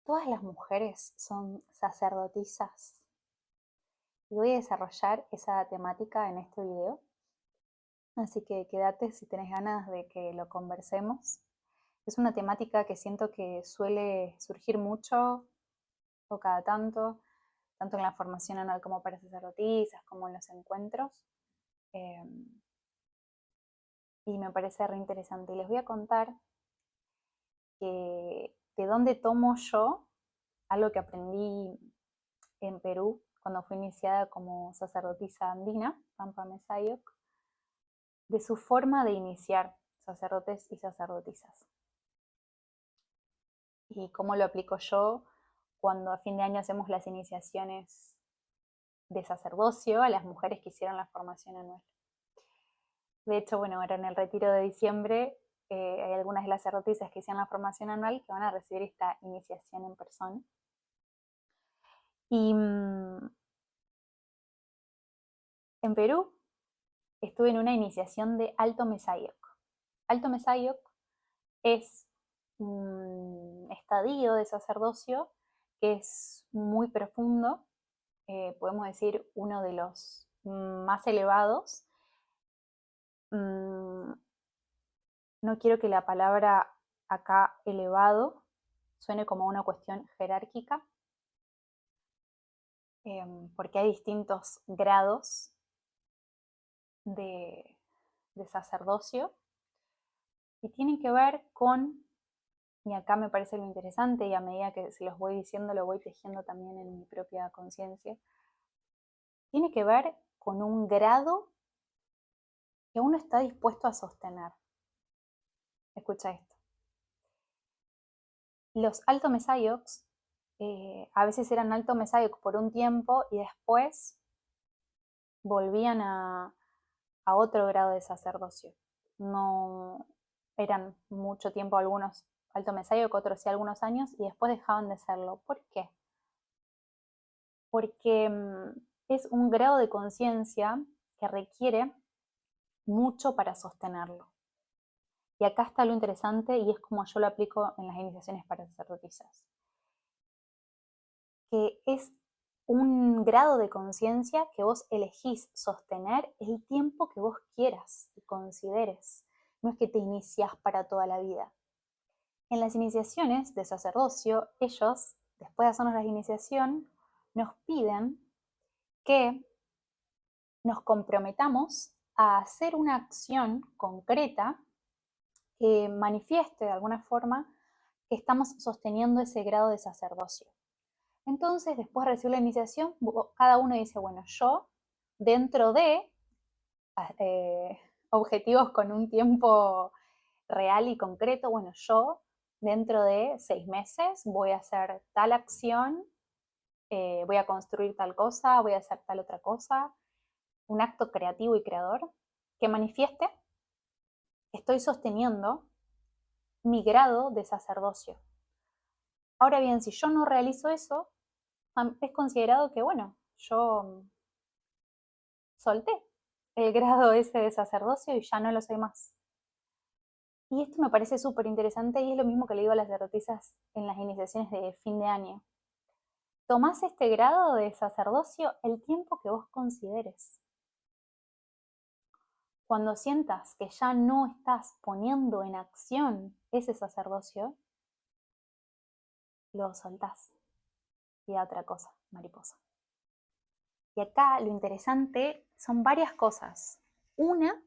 Todas las mujeres son sacerdotisas y voy a desarrollar esa temática en este video. Así que quédate si tenés ganas de que lo conversemos. Es una temática que siento que suele surgir mucho o cada tanto en la formación anual como para sacerdotisas, como en los encuentros. Eh, y me parece re interesante. Y les voy a contar que de dónde tomo yo algo que aprendí en Perú cuando fui iniciada como sacerdotisa andina, Pampa Mesayoc, de su forma de iniciar sacerdotes y sacerdotisas. Y cómo lo aplico yo cuando a fin de año hacemos las iniciaciones de sacerdocio a las mujeres que hicieron la formación anual. De hecho, bueno, ahora en el retiro de diciembre hay algunas de las sacerdotisas que hicieron la formación anual que van a recibir esta iniciación en persona. Y en Perú estuve en una iniciación de Alto Mesayoc. Alto Mesayoc es un estadio de sacerdocio que es muy profundo, podemos decir uno de los más elevados. No quiero que la palabra acá elevado suene como una cuestión jerárquica, porque hay distintos grados de, de sacerdocio y tienen que ver con, y acá me parece lo interesante y a medida que se los voy diciendo lo voy tejiendo también en mi propia conciencia, tiene que ver con un grado que uno está dispuesto a sostener. Escucha esto. Los alto mesayocs a veces eran alto mesayoc por un tiempo y después volvían a otro grado de sacerdocio. No eran mucho tiempo algunos alto mesayoc, otros sí algunos años, y después dejaban de serlo. ¿Por qué? Porque es un grado de conciencia que requiere mucho para sostenerlo. Y acá está lo interesante y es como yo lo aplico en las iniciaciones para sacerdotisas. Que es un grado de conciencia que vos elegís sostener el tiempo que vos quieras y consideres. No es que te iniciás para toda la vida. En las iniciaciones de sacerdocio, ellos, después de hacernos la iniciación, nos piden que nos comprometamos a hacer una acción concreta que manifieste de alguna forma que estamos sosteniendo ese grado de sacerdocio. Entonces, después de recibir la iniciación, cada uno dice, bueno, yo, dentro de objetivos con un tiempo real y concreto, bueno, yo, dentro de 6 meses, voy a hacer tal acción, voy a construir tal cosa, voy a hacer tal otra cosa, un acto creativo y creador que manifieste que estoy sosteniendo mi grado de sacerdocio. Ahora bien, si yo no realizo eso, es considerado que, bueno, yo solté el grado ese de sacerdocio y ya no lo soy más. Y esto me parece súper interesante y es lo mismo que le digo a las sacerdotisas en las iniciaciones de fin de año. Tomás este grado de sacerdocio el tiempo que vos consideres. Cuando sientas que ya no estás poniendo en acción ese sacerdocio, lo soltás y a otra cosa, mariposa. Y acá lo interesante son varias cosas. Una,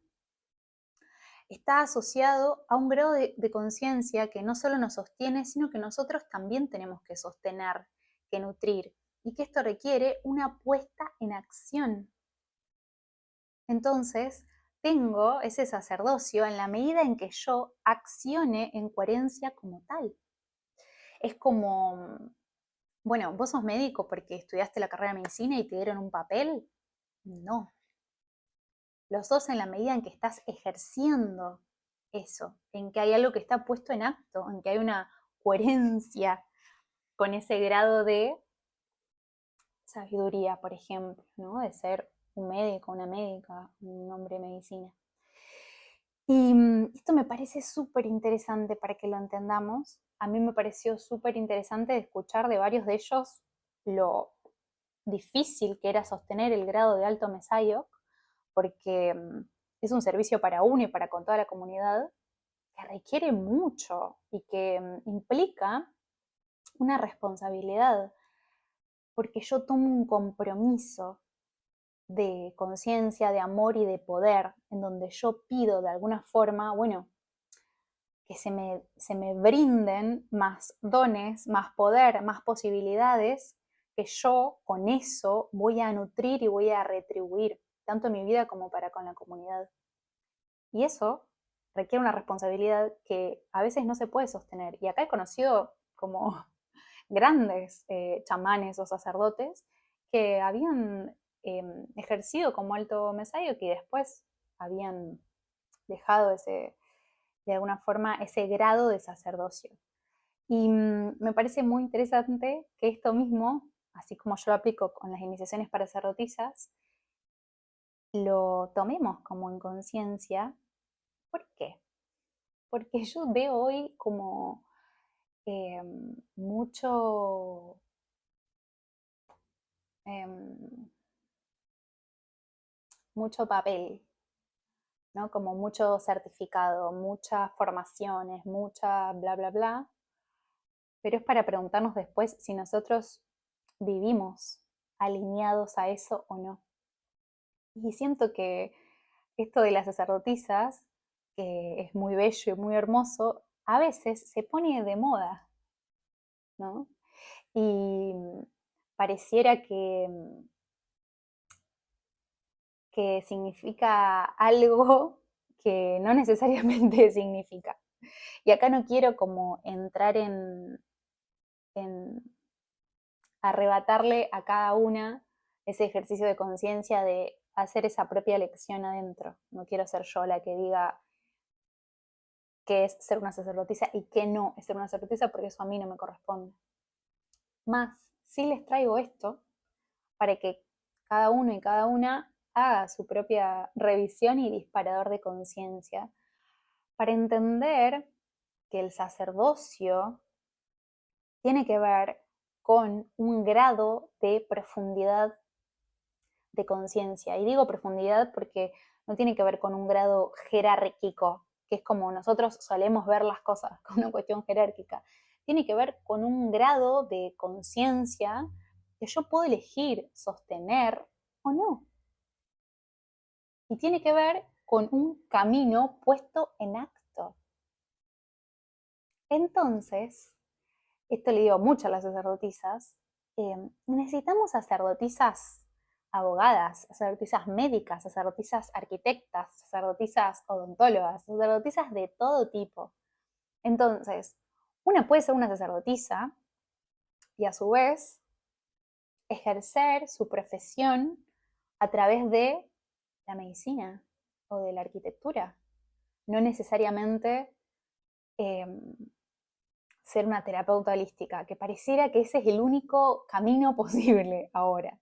está asociado a un grado de conciencia que no solo nos sostiene, sino que nosotros también tenemos que sostener, que nutrir, y que esto requiere una puesta en acción. Entonces, tengo ese sacerdocio en la medida en que yo accione en coherencia como tal. Es como, bueno, vos sos médico porque estudiaste la carrera de medicina y te dieron un papel. No. Lo sos en la medida en que estás ejerciendo eso, en que hay algo que está puesto en acto, en que hay una coherencia con ese grado de sabiduría, por ejemplo, ¿no? De ser un médico, una médica, un hombre de medicina. Y esto me parece súper interesante para que lo entendamos, a mí me pareció súper interesante escuchar de varios de ellos lo difícil que era sostener el grado de alto Mesayoc, porque es un servicio para uno y para con toda la comunidad que requiere mucho y que implica una responsabilidad, porque yo tomo un compromiso de conciencia, de amor y de poder, en donde yo pido de alguna forma, bueno, que se me brinden más dones, más poder, más posibilidades, que yo con eso voy a nutrir y voy a retribuir, tanto en mi vida como para con la comunidad. Y eso requiere una responsabilidad que a veces no se puede sostener. Y acá he conocido como grandes chamanes o sacerdotes que habían ejercido como alto mesayo, que después habían dejado de alguna forma ese grado de sacerdocio. Y me parece muy interesante que esto mismo, así como yo lo aplico con las iniciaciones para sacerdotisas, lo tomemos como en conciencia. ¿Por qué? Porque yo veo hoy como eh, mucho, eh, mucho papel, ¿no? Como mucho certificado, muchas formaciones, mucha bla, bla, bla, pero es para preguntarnos después si nosotros vivimos alineados a eso o no. Y siento que esto de las sacerdotisas, que es muy bello y muy hermoso, a veces se pone de moda, ¿no? Y pareciera que significa algo que no necesariamente significa. Y acá no quiero como entrar en arrebatarle a cada una ese ejercicio de conciencia de hacer esa propia lección adentro. No quiero ser yo la que diga qué es ser una sacerdotisa y qué no es ser una sacerdotisa, porque eso a mí no me corresponde. Más, sí les traigo esto para que cada uno y cada una haga su propia revisión y disparador de conciencia, para entender que el sacerdocio tiene que ver con un grado de profundidad de conciencia. Y digo profundidad porque no tiene que ver con un grado jerárquico, que es como nosotros solemos ver las cosas, con una cuestión jerárquica. Tiene que ver con un grado de conciencia que yo puedo elegir sostener o no. Y tiene que ver con un camino puesto en acto. Entonces, esto le digo mucho a las sacerdotisas, necesitamos sacerdotisas abogadas, sacerdotisas médicas, sacerdotisas arquitectas, sacerdotisas odontólogas, sacerdotisas de todo tipo. Entonces, una puede ser una sacerdotisa y a su vez ejercer su profesión a través de la medicina o de la arquitectura, no necesariamente eh, ser una terapeuta holística, que pareciera que ese es el único camino posible ahora.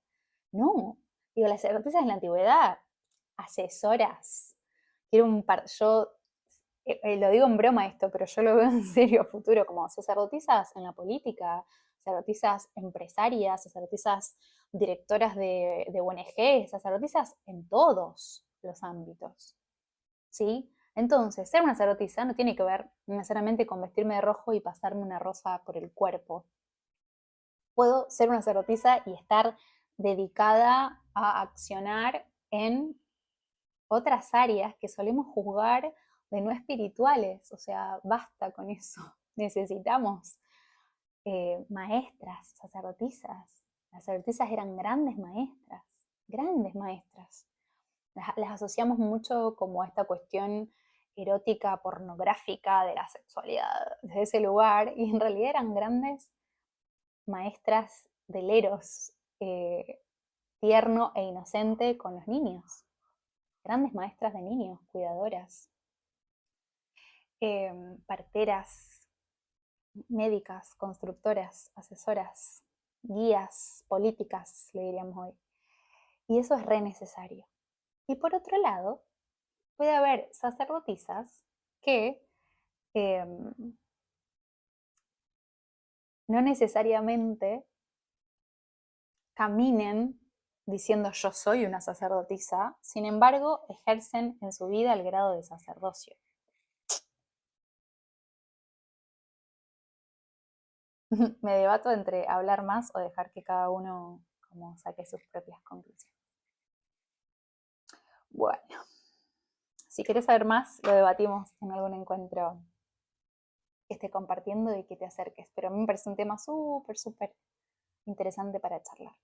No, digo, las sacerdotisas en la antigüedad, asesoras, quiero un par, yo lo digo en broma esto, pero yo lo veo en serio a futuro, como sacerdotisas en la política, sacerdotisas empresarias, sacerdotisas directoras de ONG, sacerdotisas en todos los ámbitos, ¿sí? Entonces, ser una sacerdotisa no tiene que ver necesariamente con vestirme de rojo y pasarme una rosa por el cuerpo. Puedo ser una sacerdotisa y estar dedicada a accionar en otras áreas que solemos juzgar de no espirituales. O sea, basta con eso. Necesitamos maestras, sacerdotisas. Las sacerdotisas eran grandes maestras, grandes maestras. Las asociamos mucho como a esta cuestión erótica, pornográfica de la sexualidad desde ese lugar, y en realidad eran grandes maestras del eros tierno e inocente con los niños, grandes maestras de niños, cuidadoras, parteras, médicas, constructoras, asesoras, guías políticas, le diríamos hoy. Y eso es re necesario. Y por otro lado, puede haber sacerdotisas que eh, no necesariamente caminen diciendo yo soy una sacerdotisa, sin embargo, ejercen en su vida el grado de sacerdocio. Me debato entre hablar más o dejar que cada uno como saque sus propias conclusiones. Bueno, si querés saber más, lo debatimos en algún encuentro que esté compartiendo y que te acerques. Pero a mí me parece un tema súper, súper interesante para charlar.